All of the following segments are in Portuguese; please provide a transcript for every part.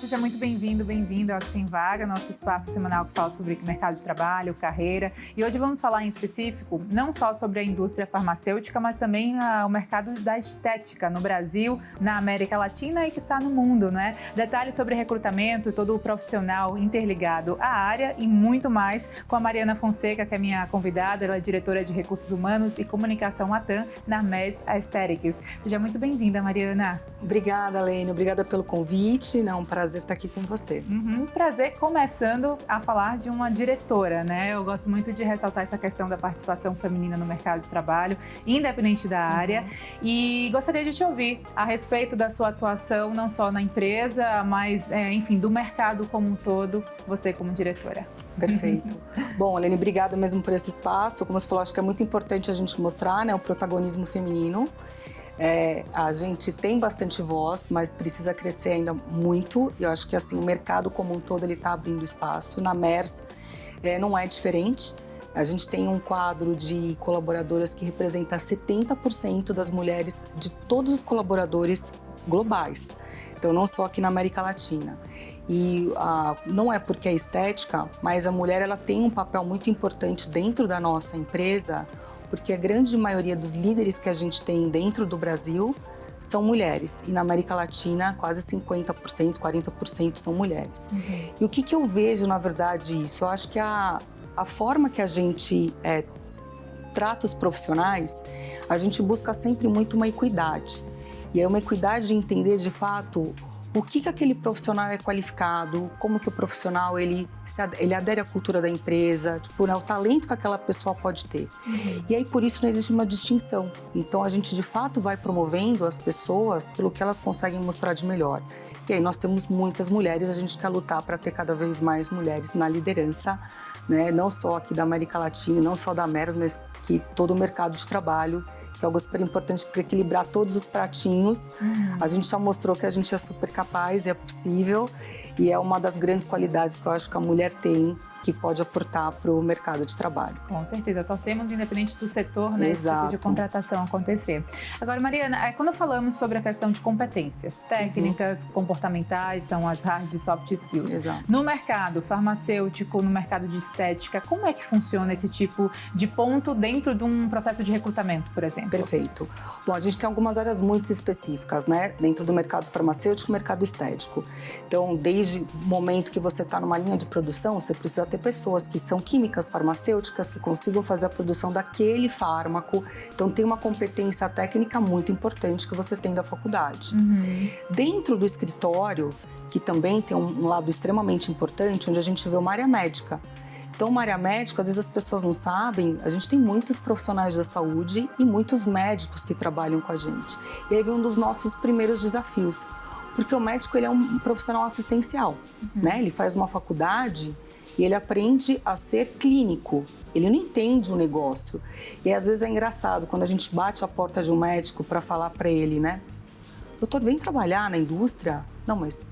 seja muito bem-vindo, bem-vinda ao Aqui Tem Vaga, nosso espaço semanal que fala sobre mercado de trabalho, carreira. E hoje vamos falar em específico não só sobre a indústria farmacêutica, mas também o mercado da estética no Brasil, na América Latina e que está no mundo, né? Detalhes sobre recrutamento, todo o profissional interligado à área e muito mais com a Mariana Fonseca, que é minha convidada. Ela é diretora de Recursos Humanos e Comunicação Latam na MES Aesthetics. Seja muito bem-vinda, Mariana. Obrigada, Lene. Obrigada pelo convite. É um prazer estar aqui com você. Prazer, começando a falar de uma diretora, né? Eu gosto muito de ressaltar essa questão da participação feminina no mercado de trabalho, independente da área. E gostaria de te ouvir a respeito da sua atuação, não só na empresa, mas, enfim, do mercado como um todo, você como diretora. Perfeito. Bom, Lene, obrigada mesmo por esse espaço. Como você falou, acho que é muito importante a gente mostrar, né, o protagonismo feminino. A gente tem bastante voz, mas precisa crescer ainda muito. E eu acho que assim, o mercado como um todo está abrindo espaço. Na MERS não é diferente. A gente tem um quadro de colaboradoras que representa 70% das mulheres de todos os colaboradores globais. Então, não só aqui na América Latina. E não é porque é estética, mas a mulher ela tem um papel muito importante dentro da nossa empresa, porque a grande maioria dos líderes que a gente tem dentro do Brasil são mulheres. E na América Latina, quase 50%, 40% são mulheres. E o que eu vejo, na verdade, isso? Eu acho que a forma que a gente trata os profissionais, a gente busca sempre muito uma equidade. E é uma equidade de entender, de fato, o que aquele profissional é qualificado, como que o profissional ele adere à cultura da empresa, tipo, né, o talento que aquela pessoa pode ter. E aí, por isso, não existe uma distinção. Então, a gente, de fato, vai promovendo as pessoas pelo que elas conseguem mostrar de melhor. E aí, nós temos muitas mulheres, a gente quer lutar para ter cada vez mais mulheres na liderança, né, não só aqui da América Latina, não só da MERS, mas que todo o mercado de trabalho, que é algo super importante para equilibrar todos os pratinhos. A gente já mostrou que a gente é super capaz, é possível, e é uma das grandes qualidades que eu acho que a mulher tem, que pode aportar para o mercado de trabalho. Com certeza, torcemos independente do setor, né, esse tipo de contratação acontecer. Agora, Mariana, quando falamos sobre a questão de competências técnicas, comportamentais, são as hard e soft skills. Exato. No mercado farmacêutico, no mercado de estética, como é que funciona esse tipo de ponto dentro de um processo de recrutamento, por exemplo? Perfeito. Bom, a gente tem algumas áreas muito específicas, né, dentro do mercado farmacêutico e mercado estético. Então, desde o momento que você está numa linha de produção, você precisa ter pessoas que são químicas farmacêuticas, que consigam fazer a produção daquele fármaco. Então, tem uma competência técnica muito importante que você tem da faculdade. Dentro do escritório, que também tem um lado extremamente importante, onde a gente vê uma área médica. Então, uma área médica, às vezes as pessoas não sabem, a gente tem muitos profissionais da saúde e muitos médicos que trabalham com a gente. E aí vem um dos nossos primeiros desafios, porque o médico ele é um profissional assistencial, né? Ele faz uma faculdade e ele aprende a ser clínico, ele não entende o negócio. E às vezes é engraçado, quando a gente bate a porta de um médico para falar para ele, né? Doutor, vem trabalhar na indústria? Não, mas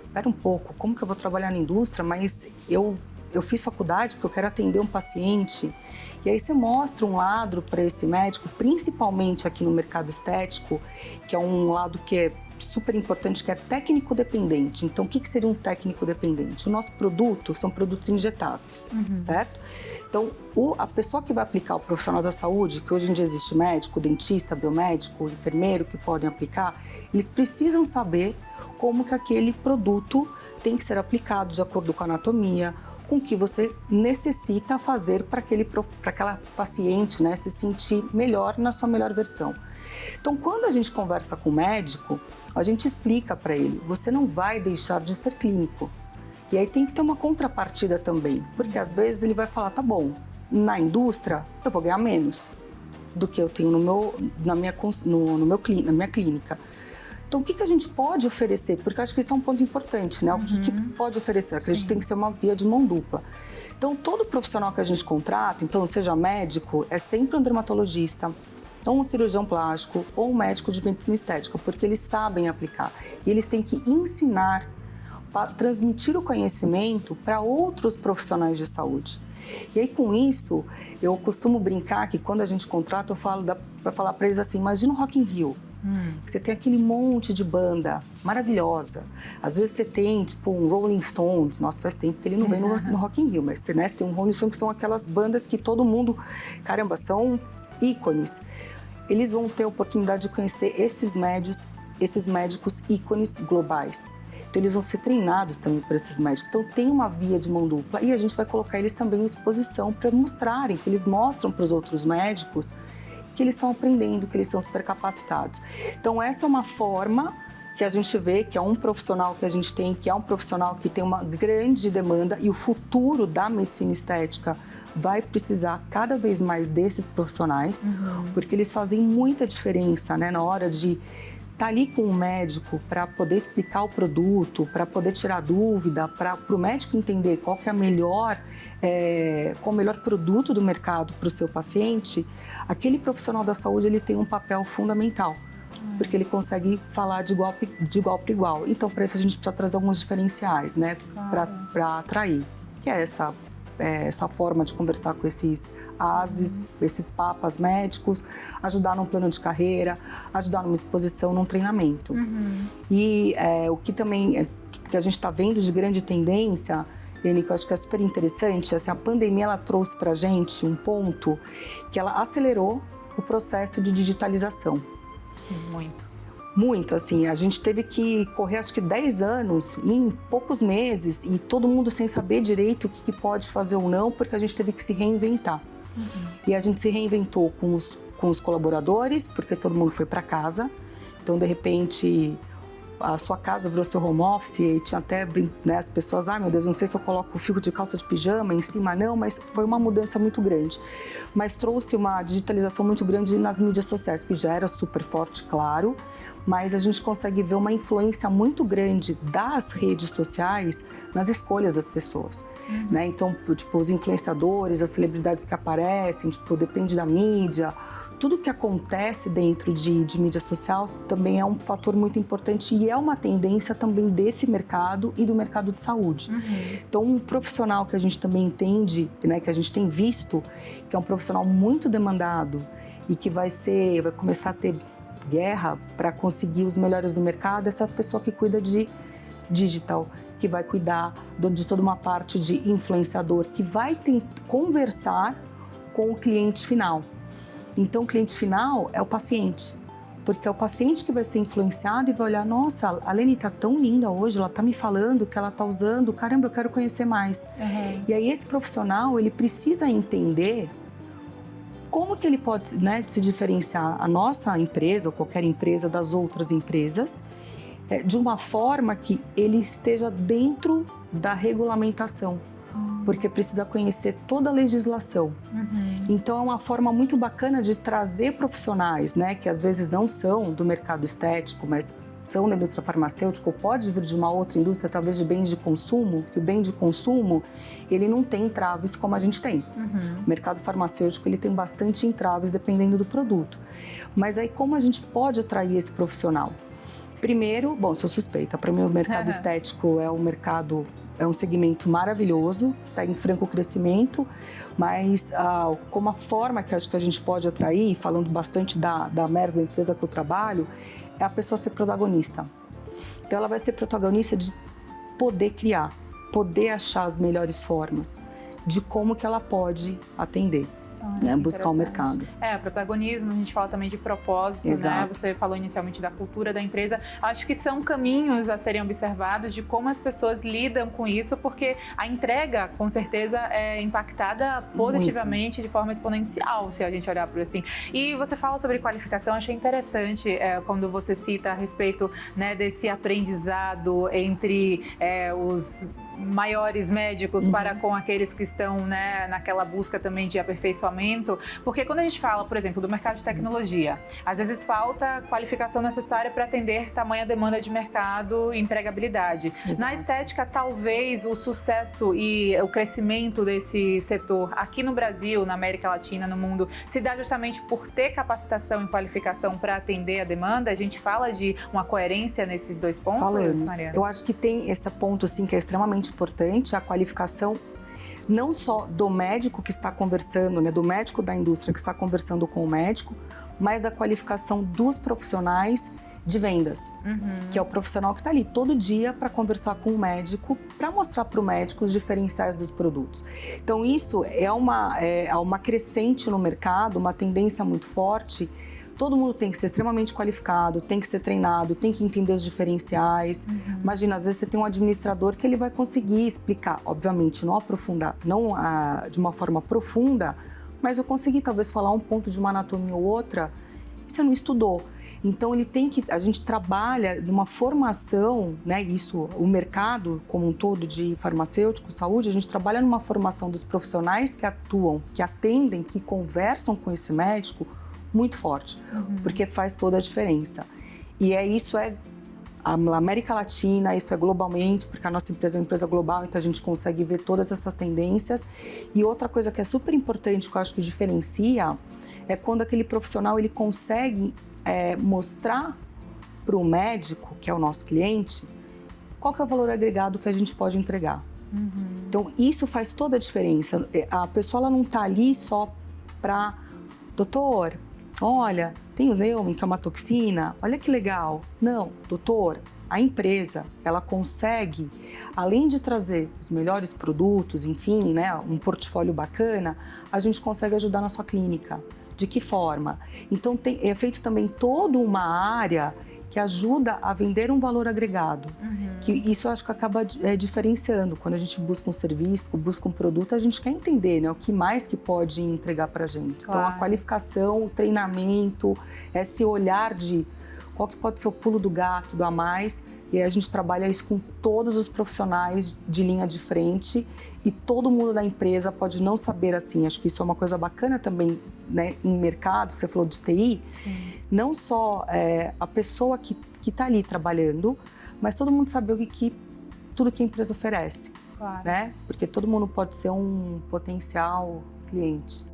espera um pouco, como que eu vou trabalhar na indústria? Mas eu fiz faculdade porque eu quero atender um paciente. E aí você mostra um lado para esse médico, principalmente aqui no mercado estético, que é um lado que é super importante, que é técnico dependente. Então, o que seria um técnico dependente? O nosso produto são produtos injetáveis, certo? Então, a pessoa que vai aplicar, o profissional da saúde, que hoje em dia existe médico, dentista, biomédico, enfermeiro que podem aplicar, eles precisam saber como que aquele produto tem que ser aplicado de acordo com a anatomia, com o que você necessita fazer para aquela paciente, né, se sentir melhor na sua melhor versão. Então, quando a gente conversa com o médico, a gente explica para ele, você não vai deixar de ser clínico. E aí tem que ter uma contrapartida também, porque às vezes ele vai falar, tá bom, na indústria eu vou ganhar menos do que eu tenho na minha clínica. Então, o que a gente pode oferecer? Porque eu acho que isso é um ponto importante, né? O que pode oferecer? A gente tem que ser uma via de mão dupla. Então, todo profissional que a gente contrata, então seja médico, é sempre um dermatologista, ou um cirurgião plástico, ou um médico de medicina estética, porque eles sabem aplicar. E eles têm que ensinar, transmitir o conhecimento para outros profissionais de saúde. E aí, com isso, eu costumo brincar que quando a gente contrata, eu falo para falar para eles assim, imagina o Rock in Rio. Você tem aquele monte de banda maravilhosa. Às vezes você tem, tipo, um Rolling Stones. Nossa, faz tempo que ele não vem no Rock in Rio, mas né, tem um Rolling Stones que são aquelas bandas que todo mundo... Caramba, são ícones. Eles vão ter a oportunidade de conhecer esses médicos ícones globais. Então, eles vão ser treinados também por esses médicos. Então, tem uma via de mão dupla e a gente vai colocar eles também em exposição para mostrarem, que eles mostram para os outros médicos que eles estão aprendendo, que eles são super capacitados. Então, essa é uma forma que a gente vê que é um profissional que a gente tem, que é um profissional que tem uma grande demanda e o futuro da medicina estética vai precisar cada vez mais desses profissionais, porque eles fazem muita diferença, né, na hora de estar ali com o médico para poder explicar o produto, para poder tirar dúvida, para o médico entender qual que é qual o melhor produto do mercado para o seu paciente. Aquele profissional da saúde ele tem um papel fundamental, porque ele consegue falar de igual para igual. Então, para isso a gente precisa trazer alguns diferenciais, né, para atrair, que é essa forma de conversar com esses ASES, esses papas médicos, ajudar num plano de carreira, ajudar numa exposição, num treinamento. E o que também que a gente está vendo de grande tendência, Eni, que eu acho que é super interessante, a pandemia ela trouxe para a gente um ponto que ela acelerou o processo de digitalização. Sim, muito. Muito, assim, a gente teve que correr acho que 10 anos em poucos meses e todo mundo sem saber direito o que pode fazer ou não, porque a gente teve que se reinventar. E a gente se reinventou com os colaboradores, porque todo mundo foi para casa. Então, de repente, a sua casa virou seu home office e tinha até, né, as pessoas, ai meu Deus, não sei se eu coloco o fio de calça de pijama em cima, não, mas foi uma mudança muito grande. Mas trouxe uma digitalização muito grande nas mídias sociais, que já era super forte, claro, mas a gente consegue ver uma influência muito grande das redes sociais nas escolhas das pessoas, né? Então, tipo, os influenciadores, as celebridades que aparecem, tipo, depende da mídia, tudo que acontece dentro de mídia social também é um fator muito importante e é uma tendência também desse mercado e do mercado de saúde. Então, um profissional que a gente também entende, né, que a gente tem visto, que é um profissional muito demandado e que vai começar a ter guerra para conseguir os melhores do mercado, essa pessoa que cuida de digital, que vai cuidar de toda uma parte de influenciador, que vai conversar com o cliente final. Então, o cliente final é o paciente, porque é o paciente que vai ser influenciado e vai olhar, nossa, a Leni tá tão linda hoje, ela tá me falando que ela tá usando, caramba, eu quero conhecer mais. E aí esse profissional, ele precisa entender como que ele pode, né, se diferenciar a nossa empresa ou qualquer empresa das outras empresas de uma forma que ele esteja dentro da regulamentação, porque precisa conhecer toda a legislação. Então é uma forma muito bacana de trazer profissionais, né, que às vezes não são do mercado estético, mas são da indústria farmacêutica, ou pode vir de uma outra indústria, talvez de bens de consumo, que o bem de consumo, ele não tem entraves como a gente tem. O mercado farmacêutico, ele tem bastante entraves dependendo do produto. Mas aí como a gente pode atrair esse profissional? Primeiro, bom, sou suspeita, para mim o mercado estético é um segmento maravilhoso, está em franco crescimento, mas como a forma que acho que a gente pode atrair, falando bastante da Merz, da empresa que eu trabalho, é a pessoa ser protagonista. Então ela vai ser protagonista de poder criar, poder achar as melhores formas de como que ela pode atender. Né, buscar o mercado. Protagonismo, a gente fala também de propósito, né? Você falou inicialmente da cultura da empresa. Acho que são caminhos a serem observados de como as pessoas lidam com isso, porque a entrega, com certeza, é impactada positivamente muito, de forma exponencial, se a gente olhar por assim. E você fala sobre qualificação, achei interessante quando você cita a respeito, né, desse aprendizado entre os maiores médicos para com aqueles que estão, né, naquela busca também de aperfeiçoamento, porque quando a gente fala, por exemplo, do mercado de tecnologia, às vezes falta qualificação necessária para atender tamanha demanda de mercado e empregabilidade. Na estética, talvez o sucesso e o crescimento desse setor aqui no Brasil, na América Latina, no mundo, se dá justamente por ter capacitação e qualificação para atender a demanda. A gente fala de uma coerência nesses dois pontos, Falamos. Mariana? Eu acho que tem esse ponto, assim, que é extremamente importante, a qualificação não só do médico que está conversando, né, do médico da indústria que está conversando com o médico, mas da qualificação dos profissionais de vendas, que é o profissional que está ali todo dia para conversar com o médico, para mostrar para o médico os diferenciais dos produtos. Então isso é uma crescente no mercado, uma tendência muito forte. Todo mundo tem que ser extremamente qualificado, tem que ser treinado, tem que entender os diferenciais. Imagina, às vezes você tem um administrador que ele vai conseguir explicar, obviamente, não aprofundar, não de uma forma profunda, mas eu consegui talvez falar um ponto de uma anatomia ou outra e você não estudou. Então a gente trabalha numa formação, né? Isso, o mercado como um todo de farmacêutico, saúde, a gente trabalha numa formação dos profissionais que atuam, que atendem, que conversam com esse médico muito forte, porque faz toda a diferença. E isso é a América Latina, isso é globalmente, porque a nossa empresa é uma empresa global, então a gente consegue ver todas essas tendências. E outra coisa que é super importante, que eu acho que diferencia, é quando aquele profissional ele consegue mostrar para o médico, que é o nosso cliente, qual que é o valor agregado que a gente pode entregar. Então, isso faz toda a diferença. A pessoa ela não está ali só para, doutor, olha, tem o Zeumin, que é uma toxina, olha que legal. Não, doutor, a empresa, ela consegue, além de trazer os melhores produtos, enfim, né, um portfólio bacana, a gente consegue ajudar na sua clínica. De que forma? Então, é feito também toda uma área que ajuda a vender um valor agregado. Que isso eu acho que acaba diferenciando. Quando a gente busca um serviço, busca um produto, a gente quer entender, né, o que mais que pode entregar para a gente. Claro. Então, a qualificação, o treinamento, esse olhar de qual que pode ser o pulo do gato, do a mais. E aí a gente trabalha isso com todos os profissionais de linha de frente e todo mundo da empresa pode não saber assim. Acho que isso é uma coisa bacana também, né, em mercado, você falou de TI. Sim. Não só a pessoa que está ali trabalhando, mas todo mundo saber tudo que a empresa oferece. Claro. Né? Porque todo mundo pode ser um potencial cliente.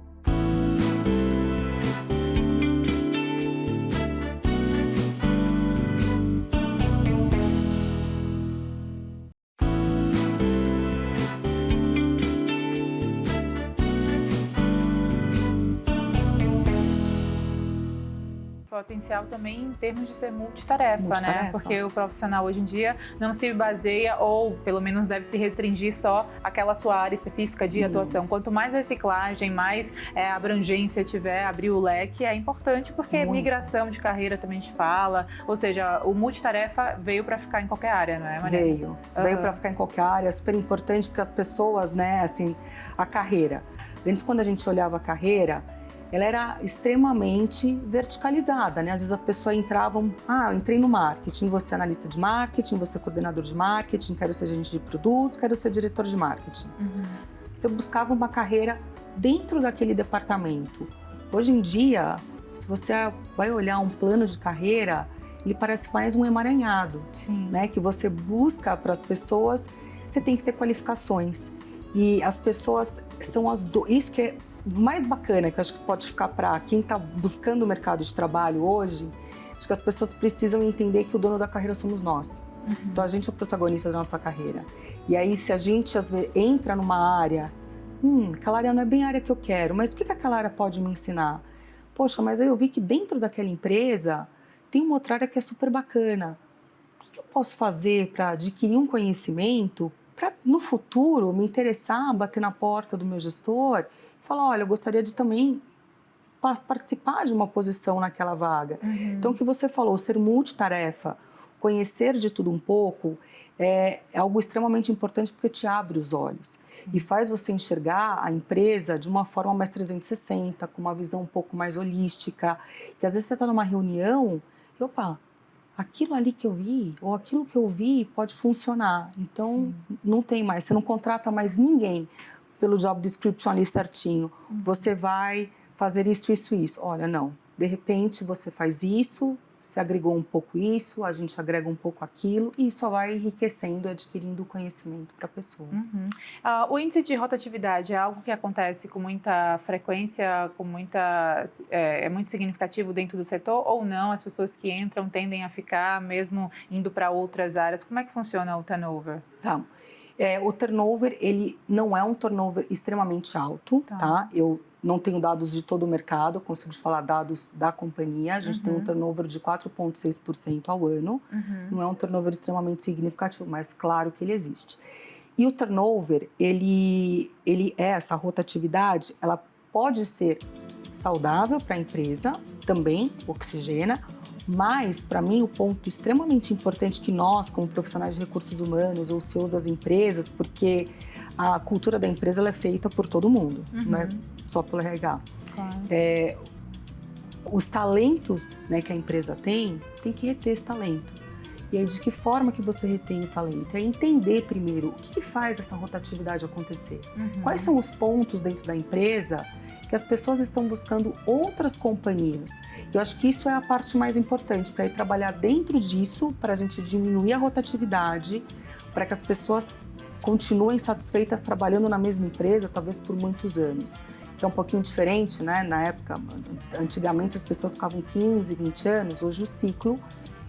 Potencial também em termos de ser multitarefa, né? Porque o profissional hoje em dia não se baseia, ou pelo menos deve se restringir só àquela sua área específica de atuação. Quanto mais reciclagem, mais abrangência tiver, abrir o leque, é importante, porque migração de carreira também a gente fala, ou seja, o multitarefa veio para ficar em qualquer área, não é, Maria? Veio para ficar em qualquer área, é super importante porque as pessoas, né, assim, a carreira. Antes, quando a gente olhava a carreira, ela era extremamente verticalizada, né? Às vezes a pessoa entrava, eu entrei no marketing, vou ser analista de marketing, vou ser coordenador de marketing, quero ser gerente de produto, quero ser diretor de marketing. Você buscava uma carreira dentro daquele departamento. Hoje em dia, se você vai olhar um plano de carreira, ele parece mais um emaranhado, né? Que você busca para as pessoas, você tem que ter qualificações. E as pessoas são isso que é mais bacana, que eu acho que pode ficar para quem está buscando o mercado de trabalho hoje, acho que as pessoas precisam entender que o dono da carreira somos nós. Então a gente é o protagonista da nossa carreira. E aí se a gente às vezes entra numa área, aquela área não é bem a área que eu quero, mas o que aquela área pode me ensinar? Poxa, mas aí eu vi que dentro daquela empresa tem uma outra área que é super bacana. O que eu posso fazer para adquirir um conhecimento para no futuro me interessar, bater na porta do meu gestor falar, olha, eu gostaria de também participar de uma posição naquela vaga. Então, o que você falou, ser multitarefa, conhecer de tudo um pouco, é algo extremamente importante porque te abre os olhos e faz você enxergar a empresa de uma forma mais 360, com uma visão um pouco mais holística, que às vezes você está numa reunião e, aquilo ali que eu vi, ou aquilo que eu vi pode funcionar. Então, não tem mais, você não contrata mais ninguém pelo job description ali certinho. Você vai fazer isso, isso, isso. Olha, não. De repente, você faz isso, se agregou um pouco isso, a gente agrega um pouco aquilo e só vai enriquecendo, adquirindo conhecimento para a pessoa. O índice de rotatividade é algo que acontece com muita frequência, é muito significativo dentro do setor ou não? As pessoas que entram tendem a ficar mesmo indo para outras áreas? Como é que funciona o turnover? Tá. O turnover, ele não é um turnover extremamente alto, tá? Eu não tenho dados de todo o mercado, consigo te falar dados da companhia. A gente tem um turnover de 4,6% ao ano. Não é um turnover extremamente significativo, mas claro que ele existe. E o turnover, ele é essa rotatividade, ela pode ser saudável para a empresa, também oxigena, mas, para mim, o ponto extremamente importante que nós, como profissionais de recursos humanos ou CEOs das empresas, porque a cultura da empresa ela é feita por todo mundo, não é só pelo RH. Claro. Os talentos, né, que a empresa tem que reter esse talento. E aí, de que forma que você retém o talento? É entender primeiro o que faz essa rotatividade acontecer. Quais são os pontos dentro da empresa que as pessoas estão buscando outras companhias. Eu acho que isso é a parte mais importante, para ir trabalhar dentro disso, para a gente diminuir a rotatividade, para que as pessoas continuem satisfeitas trabalhando na mesma empresa, talvez por muitos anos. Que é um pouquinho diferente, né? Na época, antigamente as pessoas ficavam 15, 20 anos, hoje o ciclo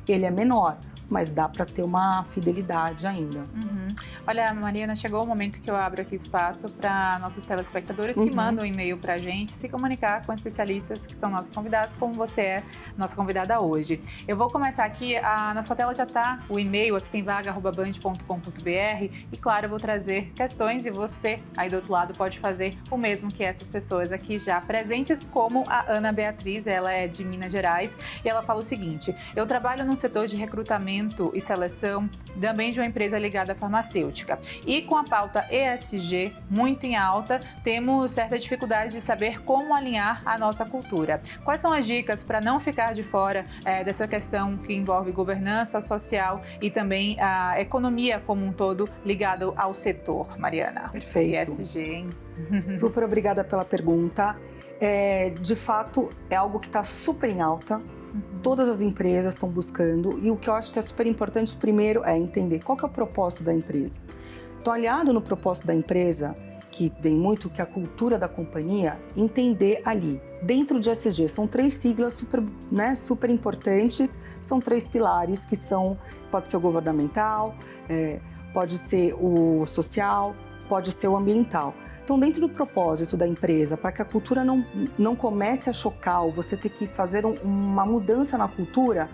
ele é menor, mas dá para ter uma fidelidade ainda. Olha, Mariana, chegou o momento que eu abro aqui espaço para nossos telespectadores que mandam um e-mail para a gente se comunicar com especialistas que são nossos convidados, como você é nossa convidada hoje. Eu vou começar aqui, na sua tela já está o e-mail, aqui tem vaga@band.com.br e claro, eu vou trazer questões e você aí do outro lado pode fazer o mesmo que essas pessoas aqui já presentes, como a Ana Beatriz, ela é de Minas Gerais e ela fala o seguinte: eu trabalho no setor de recrutamento e seleção, também de uma empresa ligada à farmacêutica. E com a pauta ESG muito em alta, temos certa dificuldade de saber como alinhar a nossa cultura. Quais são as dicas para não ficar de fora dessa questão que envolve governança social e também a economia como um todo ligado ao setor, Mariana? Perfeito. ESG, hein? Super obrigada pela pergunta. De fato, é algo que está super em alta. Todas as empresas estão buscando, e o que eu acho que é super importante primeiro é entender qual que é o propósito da empresa. Então, aliado no propósito da empresa, que tem muito que a cultura da companhia, entender ali. Dentro de ESG, são 3 siglas super importantes, são 3 pilares que pode ser o governamental, pode ser o social, pode ser o ambiental. Então, dentro do propósito da empresa, para que a cultura não comece a chocar ou você ter que fazer uma mudança na cultura,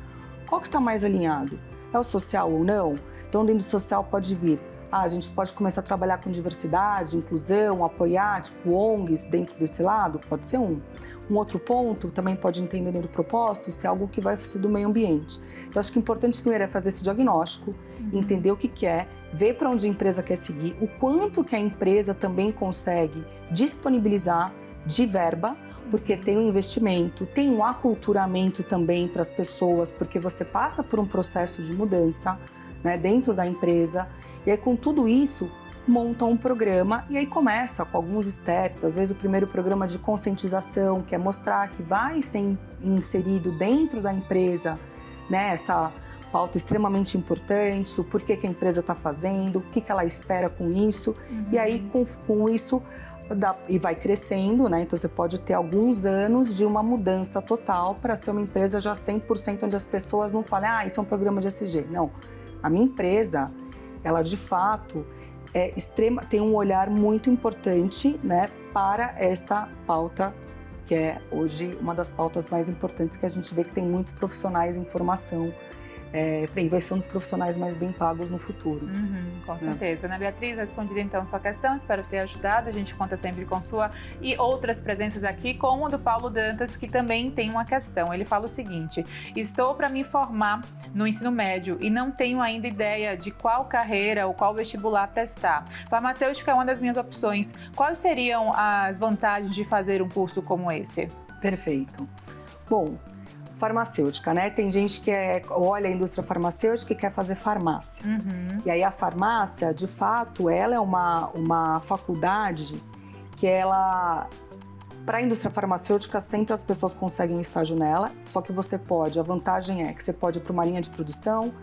qual que está mais alinhado? É o social ou não? Então, dentro do social pode vir, a gente pode começar a trabalhar com diversidade, inclusão, apoiar, tipo ONGs dentro desse lado? Pode ser um. Um outro ponto, também pode entender dentro do propósito, se é algo que vai ser do meio ambiente. Então, acho que o importante primeiro é fazer esse diagnóstico, entender o que é, ver para onde a empresa quer seguir, o quanto que a empresa também consegue disponibilizar de verba, porque tem um investimento, tem um aculturamento também para as pessoas, porque você passa por um processo de mudança, né, dentro da empresa, e aí com tudo isso, monta um programa e aí começa com alguns steps, às vezes o primeiro programa de conscientização, que é mostrar que vai ser inserido dentro da empresa, né, essa pauta extremamente importante, o porquê que a empresa está fazendo, o que ela espera com isso, e aí com isso e vai crescendo, né? Então você pode ter alguns anos de uma mudança total para ser uma empresa já 100% onde as pessoas não falam, isso é um programa de ESG. Não, a minha empresa, ela de fato tem um olhar muito importante, né, para esta pauta, que é hoje uma das pautas mais importantes, que a gente vê que tem muitos profissionais em formação, vai ser um dos profissionais mais bem pagos no futuro. Com certeza. Ana Beatriz, respondida então sua questão, espero ter ajudado. A gente conta sempre com sua e outras presenças aqui, como a do Paulo Dantas, que também tem uma questão. Ele fala o seguinte: estou para me formar no ensino médio e não tenho ainda ideia de qual carreira ou qual vestibular prestar. Farmacêutica é uma das minhas opções. Quais seriam as vantagens de fazer um curso como esse? Perfeito. Bom, farmacêutica, né? Tem gente que olha a indústria farmacêutica e quer fazer farmácia. E aí a farmácia, de fato, ela é uma faculdade que para a indústria farmacêutica, sempre as pessoas conseguem um estágio nela, só que a vantagem é que você pode ir para uma linha de produção,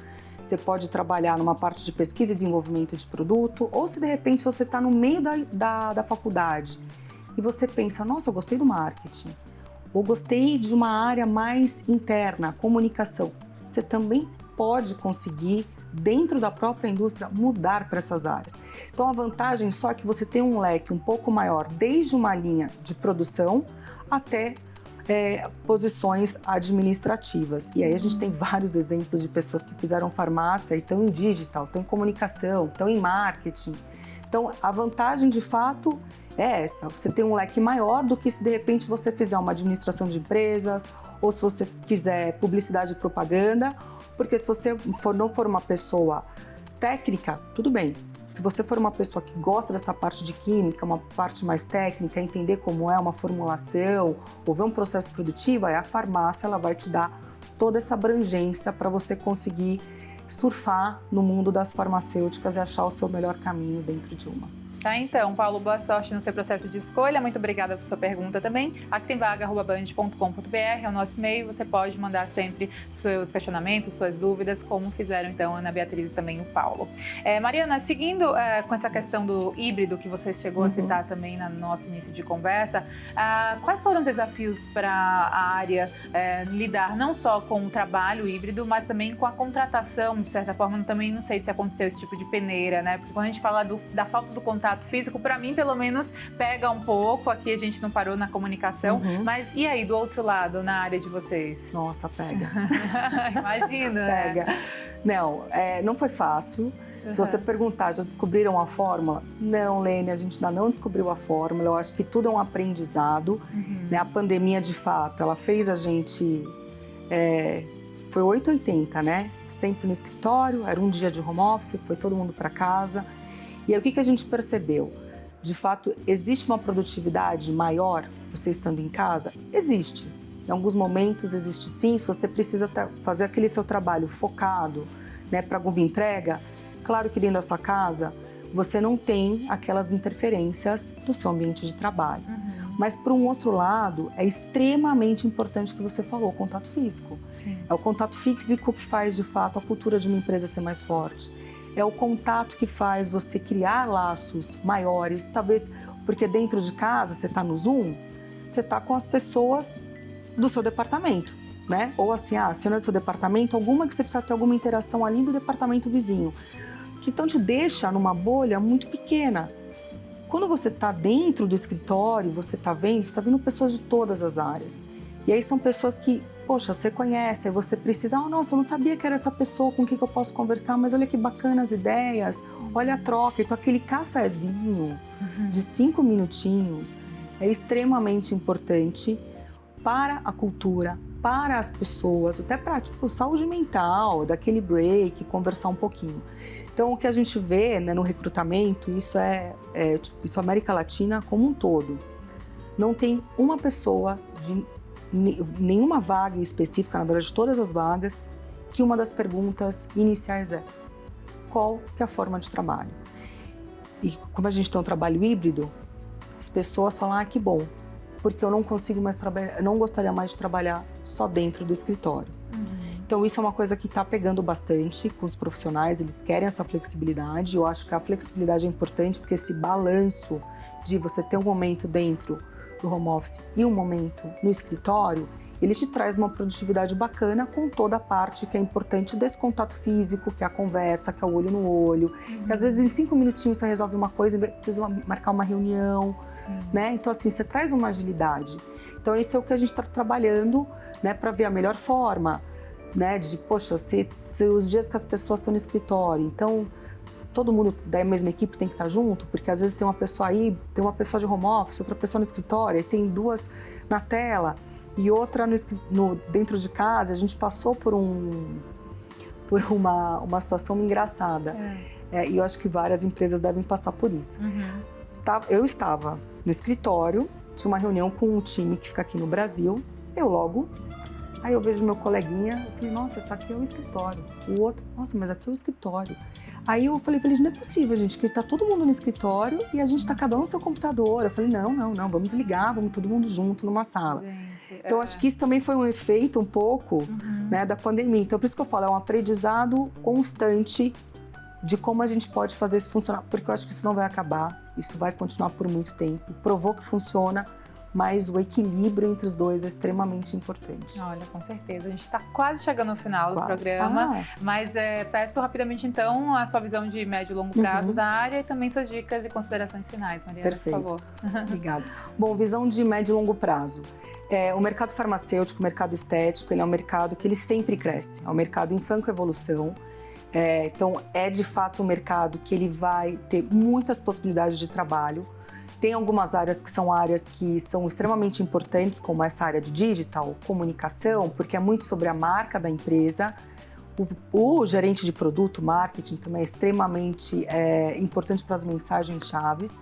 você pode trabalhar numa parte de pesquisa e desenvolvimento de produto, ou se de repente você está no meio da faculdade e você pensa, nossa, eu gostei do marketing, ou gostei de uma área mais interna, comunicação. Você também pode conseguir, dentro da própria indústria, mudar para essas áreas. Então a vantagem só é que você tem um leque um pouco maior, desde uma linha de produção até posições administrativas. E aí a gente tem vários exemplos de pessoas que fizeram farmácia e estão em digital, estão em comunicação, estão em marketing. Então a vantagem de fato é essa, você tem um leque maior do que se de repente você fizer uma administração de empresas ou se você fizer publicidade e propaganda, porque se você não for uma pessoa técnica, tudo bem. Se você for uma pessoa que gosta dessa parte de química, uma parte mais técnica, entender como é uma formulação, ou ver um processo produtivo, aí a farmácia ela vai te dar toda essa abrangência para você conseguir surfar no mundo das farmacêuticas e achar o seu melhor caminho dentro de uma. Tá, então, Paulo, boa sorte no seu processo de escolha. Muito obrigada por sua pergunta também. Actemvaga@band.com.br é o nosso e-mail. Você pode mandar sempre seus questionamentos, suas dúvidas, como fizeram, então, a Ana Beatriz e também o Paulo. Mariana, seguindo com essa questão do híbrido que você chegou a citar também no nosso início de conversa, quais foram os desafios para a área lidar não só com o trabalho híbrido, mas também com a contratação, de certa forma? Também não sei se aconteceu esse tipo de peneira, né? Porque quando a gente fala da falta do contato físico, para mim, pelo menos, pega um pouco. Aqui a gente não parou na comunicação. Mas e aí, do outro lado, na área de vocês? Nossa, pega. Imagina, pega. Né? Não foi fácil. Se você perguntar, já descobriram a fórmula? Não, Lene, a gente ainda não descobriu a fórmula. Eu acho que tudo é um aprendizado. Né? A pandemia, de fato, ela fez a gente... Foi 880, né? Sempre no escritório, era um dia de home office, foi todo mundo para casa. E aí, o que a gente percebeu? De fato, existe uma produtividade maior você estando em casa? Existe. Em alguns momentos existe sim. Se você precisa fazer aquele seu trabalho focado, né, para alguma entrega, claro que dentro da sua casa você não tem aquelas interferências do seu ambiente de trabalho. Mas, por um outro lado, é extremamente importante o que você falou, o contato físico. Sim. É o contato físico que faz, de fato, a cultura de uma empresa ser mais forte. É o contato que faz você criar laços maiores, talvez porque dentro de casa, você está no Zoom, você está com as pessoas do seu departamento, né? Ou assim, se não é do seu departamento, alguma que você precisa ter alguma interação ali do departamento vizinho. Que então te deixa numa bolha muito pequena. Quando você está dentro do escritório, você está vendo pessoas de todas as áreas. E aí são pessoas que, poxa, você conhece, aí você precisa, nossa, eu não sabia que era essa pessoa com quem eu posso conversar, mas olha que bacana as ideias, olha a troca. Então aquele cafezinho de 5 minutinhos é extremamente importante para a cultura, para as pessoas, até para, saúde mental, daquele break, conversar um pouquinho. Então, o que a gente vê, né, no recrutamento, isso é América Latina como um todo. Não tem uma pessoa de nenhuma vaga específica, na verdade, todas as vagas, que uma das perguntas iniciais é: qual que é a forma de trabalho? E como a gente tem um trabalho híbrido, as pessoas falam: que bom, porque eu não consigo mais trabalhar, eu não gostaria mais de trabalhar só dentro do escritório. Então, isso é uma coisa que está pegando bastante com os profissionais, eles querem essa flexibilidade. Eu acho que a flexibilidade é importante porque esse balanço de você ter um momento dentro do home office e um momento no escritório, ele te traz uma produtividade bacana com toda a parte que é importante desse contato físico, que é a conversa, que é o olho no olho. Que às vezes em 5 minutinhos você resolve uma coisa e precisa marcar uma reunião, né? Então, assim, você traz uma agilidade. Então, esse é o que a gente está trabalhando, né, para ver a melhor forma, né, de, poxa, se os dias que as pessoas estão no escritório, então todo mundo da mesma equipe tem que estar junto, porque às vezes tem uma pessoa aí, tem uma pessoa de home office, outra pessoa no escritório, e tem duas na tela e outra dentro de casa. A gente passou por uma situação engraçada. E eu acho que várias empresas devem passar por isso. Eu estava no escritório, tinha uma reunião com um time que fica aqui no Brasil, aí eu vejo meu coleguinha, eu falei: nossa, esse aqui é o escritório. O outro: nossa, mas aqui é o escritório. Aí eu falei, não é possível, gente, que tá todo mundo no escritório e a gente tá cada um no seu computador. Eu falei, não, vamos desligar, vamos todo mundo junto numa sala. Então, acho que isso também foi um efeito um pouco, né, da pandemia. Então, por isso que eu falo, é um aprendizado constante de como a gente pode fazer isso funcionar, porque eu acho que isso não vai acabar, isso vai continuar por muito tempo. Provou que funciona, mas o equilíbrio entre os dois é extremamente importante. Olha, com certeza. A gente está quase chegando no final do programa, mas peço rapidamente, então, a sua visão de médio e longo prazo da área e também suas dicas e considerações finais, Mariana, Perfeito. por favor. Obrigada. Bom, visão de médio e longo prazo. O mercado farmacêutico, o mercado estético, ele é um mercado que ele sempre cresce, é um mercado em franca evolução. Então, é de fato um mercado que ele vai ter muitas possibilidades de trabalho. Tem algumas áreas que são extremamente importantes, como essa área de digital, comunicação, porque é muito sobre a marca da empresa. O gerente de produto, marketing, também é extremamente importante para as mensagens chaves.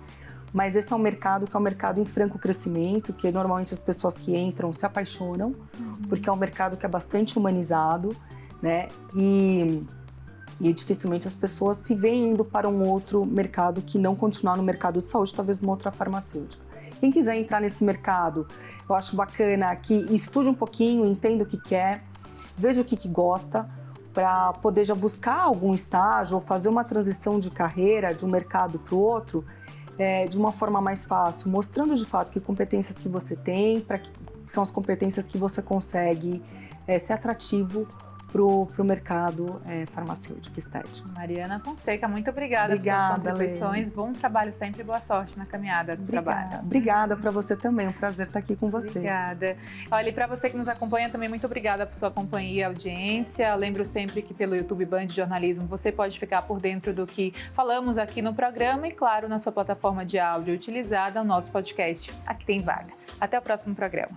Mas esse é um mercado que é um mercado em franco crescimento, que normalmente as pessoas que entram se apaixonam, porque é um mercado que é bastante humanizado, né? E dificilmente as pessoas se veem indo para um outro mercado que não continuar no mercado de saúde, talvez uma outra farmacêutica. Quem quiser entrar nesse mercado, eu acho bacana que estude um pouquinho, entenda o que quer, veja o que gosta, para poder já buscar algum estágio ou fazer uma transição de carreira de um mercado para o outro, de uma forma mais fácil, mostrando de fato que competências que você tem, que são as competências que você consegue ser atrativo para o mercado farmacêutico estético. Mariana Fonseca, muito obrigada por suas contribuições. Lene. Bom trabalho sempre, boa sorte na caminhada do trabalho. Obrigada para você também, um prazer estar aqui com você. Obrigada. Olha, e para você que nos acompanha também, muito obrigada por sua companhia e audiência. Lembro sempre que pelo YouTube Band Jornalismo você pode ficar por dentro do que falamos aqui no programa e, claro, na sua plataforma de áudio utilizada, o nosso podcast Aqui Tem Vaga. Até o próximo programa.